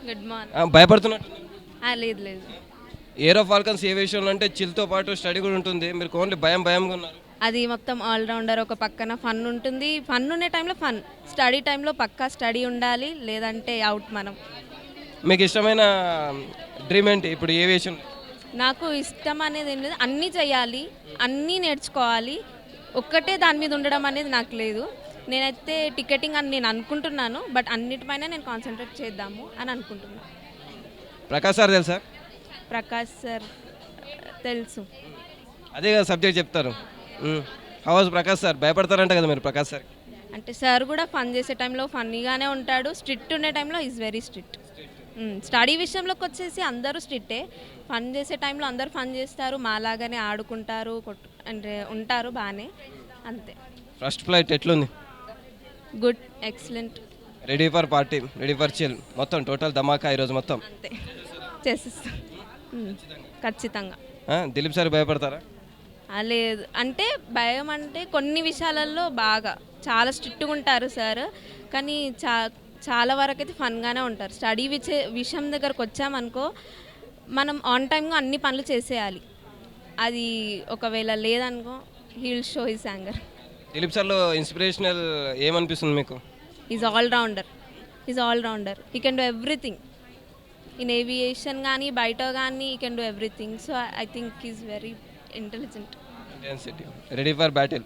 Good morning. భయపడుతున్నట్టు లేదు లేదు, ఏరో falcons ఏవియేషన్లో అంటే చిల్తో పాటు స్టడీ కూడా ఉంటుంది. మీరు ఓన్లీ భయంగా ఉన్నారు. అది మొత్తం ఆల్రౌండర్. ఒక పక్కన ఫన్ ఉంటుంది, ఫన్ ఉండే టైంలో ఫన్, స్టడీ టైంలో పక్కా స్టడీ ఉండాలి, లేదంటే అవుట్ మనం. మీకు ఇష్టమైన డ్రీమ్ ఏంటి ఇప్పుడు ఏవియేషన్? నాకు ఇష్టం అనేది ఏం లేదు, అన్నీ చేయాలి, అన్నీ నేర్చుకోవాలి, ఒక్కటే దాని మీద ఉండడం అనేది నాకు లేదు. నేనైతే టికెటింగ్ అని నేను అనుకుంటున్నాను, బట్ అన్నిటిపైన నేను కాన్సన్ట్రేట్ చేద్దాము అని అనుకుంటున్నాను. ప్రకాష్ సార్ తెలుసా? ప్రకాష్ సార్ తెలుసు. అదే కదా సబ్జెక్ట్ చెప్తారు. హౌస్ ప్రకాష్ సార్ భయపడతారంట కదా మీరు ప్రకాష్ సార్? అంటే సార్ కూడా ఫన్ చేసే టైంలో ఫన్నీగానే ఉంటాడు, స్ట్రిక్ట్ ఉండే టైంలో ఈజ్ వెరీ స్ట్రిక్ట్. స్టడీ విషయంలోకి వచ్చేసి అందరూ స్ట్రిక్టే, ఫన్ చేసే టైంలో అందరూ ఫన్ చేస్తారు, మాలాగానే ఆడుకుంటారు, అంటే ఉంటారు బాగానే, అంతే. ఫస్ట్ ఫ్లైట్ ఎట్లుంది? Good, excellent. Ready for party, ready for chill, మొత్తం టోటల్ ధమాకా ఈరోజు మొత్తం అంతే చేసేస్తాం. ఖచ్చితంగా. దిలీప్ సార్ భయపడతారా? లేదు, అంటే భయం అంటే కొన్ని విషయాలలో బాగా చాలా స్ట్రిక్ట్గా ఉంటారు సార్, కానీ చాలా వరకు అయితే ఫన్గానే ఉంటారు. స్టడీ విషయం దగ్గరకు వచ్చామనుకో, మనం ఆన్ టైమ్గా అన్ని పనులు చేసేయాలి. అది ఒకవేళ లేదనుకో, he'll show his anger. Dileep సార్లో ఇన్స్పిరేషనల్ ఏమనిపిస్తుంది మీకు? Is allrounder, he can do everything in aviation కానీ బయట కానీ, he can do everything. So I think is very intelligent. Ready for battle.